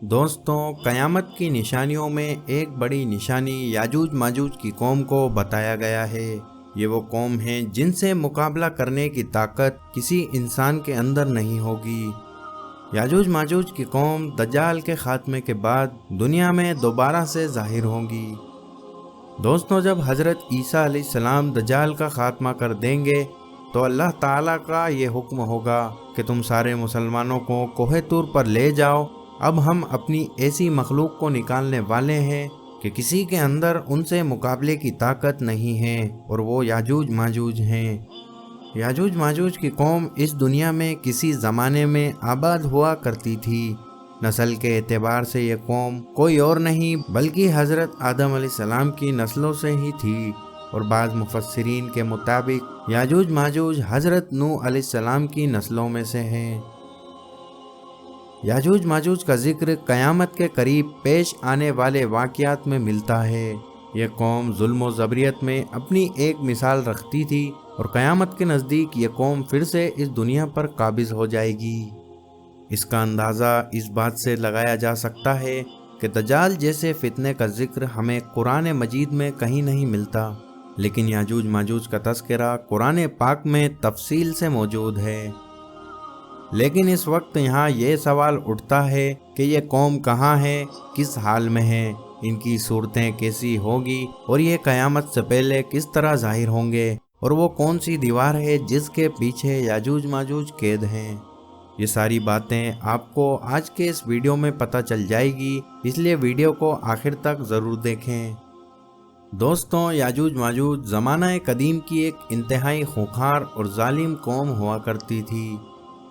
دوستوں، قیامت کی نشانیوں میں ایک بڑی نشانی یاجوج ماجوج کی قوم کو بتایا گیا ہے۔ یہ وہ قوم ہیں جن سے مقابلہ کرنے کی طاقت کسی انسان کے اندر نہیں ہوگی۔ یاجوج ماجوج کی قوم دجال کے خاتمے کے بعد دنیا میں دوبارہ سے ظاہر ہوں گی۔ دوستوں، جب حضرت عیسیٰ علیہ السلام دجال کا خاتمہ کر دیں گے تو اللہ تعالیٰ کا یہ حکم ہوگا کہ تم سارے مسلمانوں کو کوہ طور پر لے جاؤ۔ اب ہم اپنی ایسی مخلوق کو نکالنے والے ہیں کہ کسی کے اندر ان سے مقابلے کی طاقت نہیں ہے، اور وہ یاجوج ماجوج ہیں۔ یاجوج ماجوج کی قوم اس دنیا میں کسی زمانے میں آباد ہوا کرتی تھی۔ نسل کے اعتبار سے یہ قوم کوئی اور نہیں بلکہ حضرت آدم علیہ السلام کی نسلوں سے ہی تھی، اور بعض مفسرین کے مطابق یاجوج ماجوج حضرت نوح علیہ السلام کی نسلوں میں سے ہیں۔ یاجوج ماجوج کا ذکر قیامت کے قریب پیش آنے والے واقعات میں ملتا ہے۔ یہ قوم ظلم و جبریت میں اپنی ایک مثال رکھتی تھی، اور قیامت کے نزدیک یہ قوم پھر سے اس دنیا پر قابض ہو جائے گی۔ اس کا اندازہ اس بات سے لگایا جا سکتا ہے کہ دجال جیسے فتنے کا ذکر ہمیں قرآن مجید میں کہیں نہیں ملتا، لیکن یاجوج ماجوج کا تذکرہ قرآن پاک میں تفصیل سے موجود ہے۔ لیکن اس وقت یہاں یہ سوال اٹھتا ہے کہ یہ قوم کہاں ہے، کس حال میں ہے، ان کی صورتیں کیسی ہوگی، اور یہ قیامت سے پہلے کس طرح ظاہر ہوں گے، اور وہ کون سی دیوار ہے جس کے پیچھے یاجوج ماجوج قید ہیں۔ یہ ساری باتیں آپ کو آج کے اس ویڈیو میں پتہ چل جائے گی، اس لیے ویڈیو کو آخر تک ضرور دیکھیں۔ دوستوں، یاجوج ماجوج زمانہ قدیم کی ایک انتہائی خونخوار اور ظالم قوم ہوا کرتی تھی۔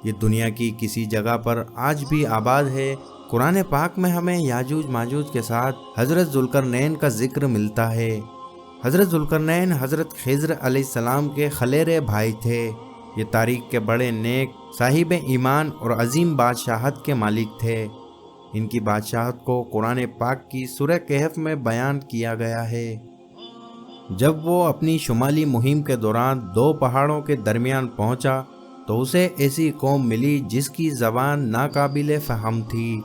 یہ دنیا کی کسی جگہ پر آج بھی آباد ہے۔ قرآن پاک میں ہمیں یاجوج ماجوج کے ساتھ حضرت ذوالقرنین کا ذکر ملتا ہے۔ حضرت ذوالقرنین حضرت خضر علیہ السلام کے خلیرے بھائی تھے۔ یہ تاریخ کے بڑے نیک، صاحب ایمان اور عظیم بادشاہت کے مالک تھے۔ ان کی بادشاہت کو قرآن پاک کی سورہ کہف میں بیان کیا گیا ہے۔ جب وہ اپنی شمالی مہم کے دوران دو پہاڑوں کے درمیان پہنچا تو اسے ایسی قوم ملی جس کی زبان ناقابل فہم تھی۔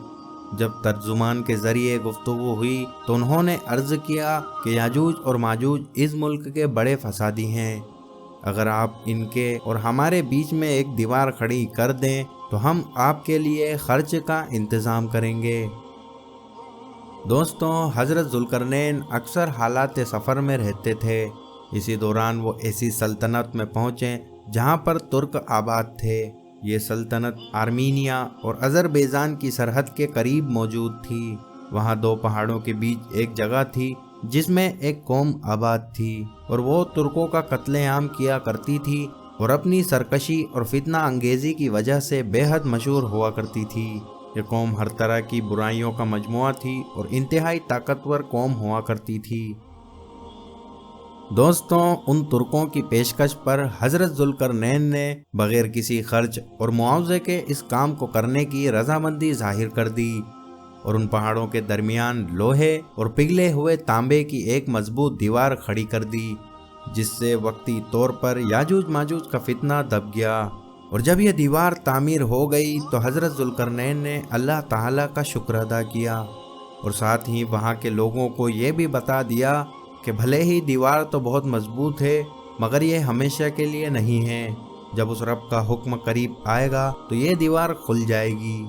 جب ترجمان کے ذریعے گفتگو ہوئی تو انہوں نے عرض کیا کہ یاجوج اور ماجوج اس ملک کے بڑے فسادی ہیں۔ اگر آپ ان کے اور ہمارے بیچ میں ایک دیوار کھڑی کر دیں تو ہم آپ کے لیے خرچ کا انتظام کریں گے۔ دوستوں، حضرت ذوالقرنین اکثر حالات سفر میں رہتے تھے۔ اسی دوران وہ ایسی سلطنت میں پہنچے جہاں پر ترک آباد تھے۔ یہ سلطنت آرمینیا اور آذربائیجان کی سرحد کے قریب موجود تھی۔ وہاں دو پہاڑوں کے بیچ ایک جگہ تھی جس میں ایک قوم آباد تھی، اور وہ ترکوں کا قتل عام کیا کرتی تھی اور اپنی سرکشی اور فتنہ انگیزی کی وجہ سے بے حد مشہور ہوا کرتی تھی۔ یہ قوم ہر طرح کی برائیوں کا مجموعہ تھی اور انتہائی طاقتور قوم ہوا کرتی تھی۔ دوستوں، ان ترکوں کی پیشکش پر حضرت ذوالقرنین نے بغیر کسی خرچ اور معاوضے کے اس کام کو کرنے کی رضامندی ظاہر کر دی، اور ان پہاڑوں کے درمیان لوہے اور پگھلے ہوئے تانبے کی ایک مضبوط دیوار کھڑی کر دی، جس سے وقتی طور پر یاجوج ماجوج کا فتنہ دب گیا۔ اور جب یہ دیوار تعمیر ہو گئی تو حضرت ذوالقرنین نے اللہ تعالیٰ کا شکر ادا کیا، اور ساتھ ہی وہاں کے لوگوں کو یہ بھی بتا دیا کہ بھلے ہی دیوار تو بہت مضبوط ہے مگر یہ ہمیشہ کے لیے نہیں ہے۔ جب اس رب کا حکم قریب آئے گا تو یہ دیوار کھل جائے گی۔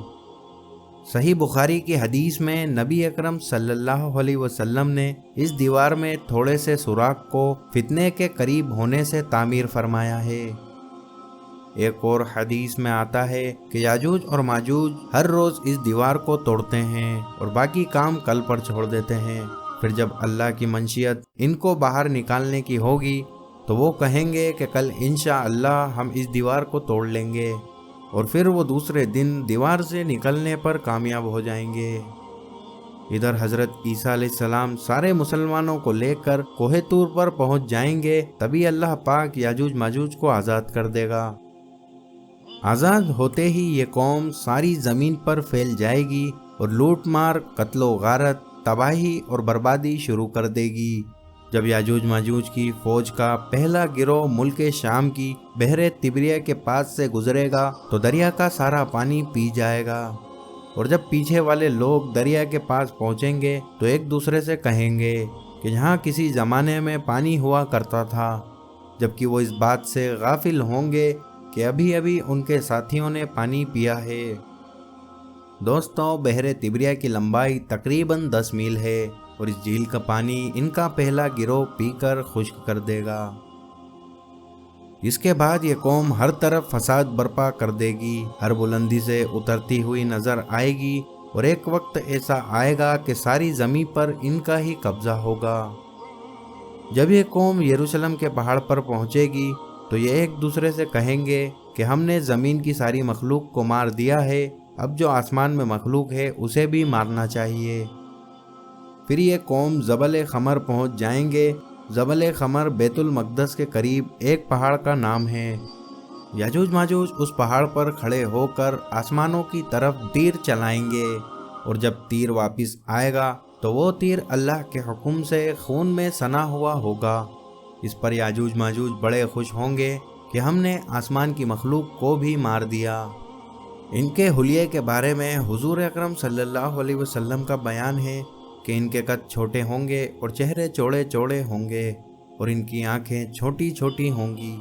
صحیح بخاری کی حدیث میں نبی اکرم صلی اللہ علیہ وسلم نے اس دیوار میں تھوڑے سے سوراخ کو فتنے کے قریب ہونے سے تعمیر فرمایا ہے۔ ایک اور حدیث میں آتا ہے کہ یاجوج اور ماجوج ہر روز اس دیوار کو توڑتے ہیں اور باقی کام کل پر چھوڑ دیتے ہیں۔ پھر جب اللہ کی منشیت ان کو باہر نکالنے کی ہوگی تو وہ کہیں گے کہ کل انشاءاللہ ہم اس دیوار کو توڑ لیں گے، اور پھر وہ دوسرے دن دیوار سے نکلنے پر کامیاب ہو جائیں گے۔ ادھر حضرت عیسیٰ علیہ السلام سارے مسلمانوں کو لے کر کوہ طور پر پہنچ جائیں گے، تبھی اللہ پاک یاجوج ماجوج کو آزاد کر دے گا۔ آزاد ہوتے ہی یہ قوم ساری زمین پر پھیل جائے گی اور لوٹ مار، قتل و غارت، تباہی اور بربادی شروع کر دے گی۔ جب یاجوج ماجوج کی فوج کا پہلا گروہ ملک شام کی بحر تبریہ کے پاس سے گزرے گا تو دریا کا سارا پانی پی جائے گا۔ اور جب پیچھے والے لوگ دریا کے پاس پہنچیںگے تو ایک دوسرے سے کہیں گے کہ یہاں کسی زمانے میں پانی ہوا کرتا تھا، جبکہ وہ اس بات سے غافل ہوں گے کہ ابھی ابھی ان کے ساتھیوں نے پانی پیا ہے۔ دوستوں، بحر تبریہ کی لمبائی تقریباً 10 میل ہے اور اس جھیل کا پانی ان کا پہلا گروہ پی کر خشک کر دے گا۔ اس کے بعد یہ قوم ہر طرف فساد برپا کر دے گی، ہر بلندی سے اترتی ہوئی نظر آئے گی، اور ایک وقت ایسا آئے گا کہ ساری زمین پر ان کا ہی قبضہ ہوگا۔ جب یہ قوم یروشلم کے پہاڑ پر پہنچے گی تو یہ ایک دوسرے سے کہیں گے کہ ہم نے زمین کی ساری مخلوق کو مار دیا ہے، اب جو آسمان میں مخلوق ہے اسے بھی مارنا چاہیے۔ پھر یہ قوم جبل خمر پہنچ جائیں گے۔ جبل خمر بیت المقدس کے قریب ایک پہاڑ کا نام ہے۔ یاجوج ماجوج اس پہاڑ پر کھڑے ہو کر آسمانوں کی طرف تیر چلائیں گے، اور جب تیر واپس آئے گا تو وہ تیر اللہ کے حکم سے خون میں سنا ہوا ہوگا۔ اس پر یاجوج ماجوج بڑے خوش ہوں گے کہ ہم نے آسمان کی مخلوق کو بھی مار دیا۔ ان کے حلیے کے بارے میں حضور اکرم صلی اللہ علیہ وسلم کا بیان ہے کہ ان کے قد چھوٹے ہوں گے اور چہرے چوڑے چوڑے ہوں گے، اور ان کی آنکھیں چھوٹی چھوٹی ہوں گی۔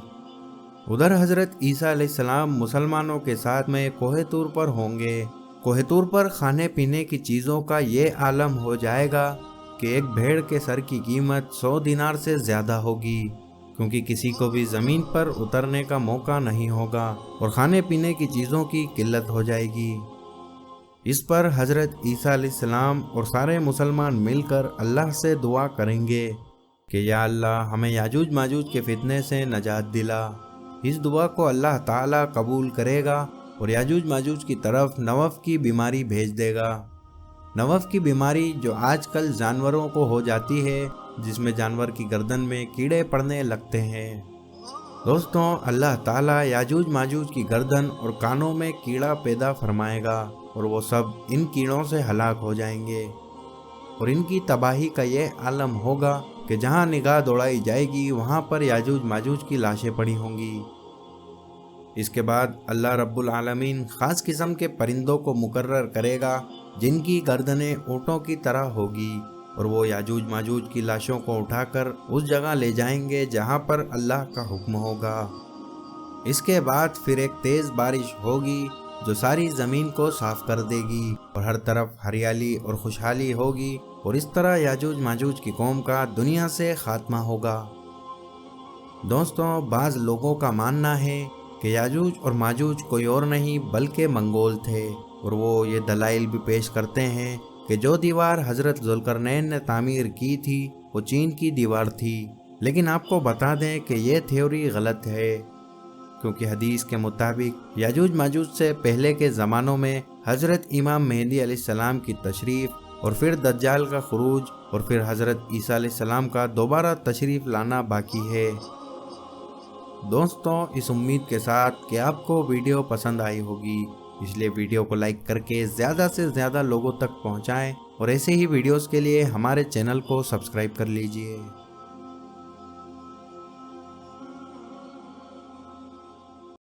ادھر حضرت عیسیٰ علیہ السلام مسلمانوں کے ساتھ میں کوہ طور پر ہوں گے۔ کوہ طور پر کھانے پینے کی چیزوں کا یہ عالم ہو جائے گا کہ ایک بھیڑ کے سر کی قیمت 100 دینار سے زیادہ ہوگی، کیونکہ کسی کو بھی زمین پر اترنے کا موقع نہیں ہوگا اور کھانے پینے کی چیزوں کی قلت ہو جائے گی۔ اس پر حضرت عیسیٰ علیہ السلام اور سارے مسلمان مل کر اللہ سے دعا کریں گے کہ یا اللہ ہمیں یاجوج ماجوج کے فتنے سے نجات دلا۔ اس دعا کو اللہ تعالیٰ قبول کرے گا اور یاجوج ماجوج کی طرف نوف کی بیماری بھیج دے گا۔ نوف کی بیماری جو آج کل جانوروں کو ہو جاتی ہے، جس میں جانور کی گردن میں کیڑے پڑنے لگتے ہیں۔ دوستوں، اللہ تعالیٰ یاجوج ماجوج کی گردن اور کانوں میں کیڑا پیدا فرمائے گا، اور وہ سب ان کیڑوں سے ہلاک ہو جائیں گے، اور ان کی تباہی کا یہ عالم ہوگا کہ جہاں نگاہ دوڑائی جائے گی وہاں پر یاجوج ماجوج کی لاشیں پڑی ہوں گی۔ اس کے بعد اللہ رب العالمین خاص قسم کے پرندوں کو مقرر کرے گا جن کی گردنیں اونٹوں کی طرح ہوگی، اور وہ یاجوج ماجوج کی لاشوں کو اٹھا کر اس جگہ لے جائیں گے جہاں پر اللہ کا حکم ہوگا۔ اس کے بعد پھر ایک تیز بارش ہوگی جو ساری زمین کو صاف کر دے گی، اور ہر طرف ہریالی اور خوشحالی ہوگی، اور اس طرح یاجوج ماجوج کی قوم کا دنیا سے خاتمہ ہوگا۔ دوستوں، بعض لوگوں کا ماننا ہے کہ یاجوج اور ماجوج کوئی اور نہیں بلکہ منگول تھے، اور وہ یہ دلائل بھی پیش کرتے ہیں کہ جو دیوار حضرت ذوالقرنین نے تعمیر کی تھی وہ چین کی دیوار تھی، لیکن آپ کو بتا دیں کہ یہ تھیوری غلط ہے، کیونکہ حدیث کے مطابق یاجوج ماجوج سے پہلے کے زمانوں میں حضرت امام مہدی علیہ السلام کی تشریف، اور پھر دجال کا خروج، اور پھر حضرت عیسیٰ علیہ السلام کا دوبارہ تشریف لانا باقی ہے۔ دوستوں، اس امید کے ساتھ کہ آپ کو ویڈیو پسند آئی ہوگی، اس لیے ویڈیو کو لائک کر کے زیادہ سے زیادہ لوگوں تک پہنچائیں، اور ایسے ہی ویڈیوز کے لیے ہمارے چینل کو سبسکرائب کر لیجئے۔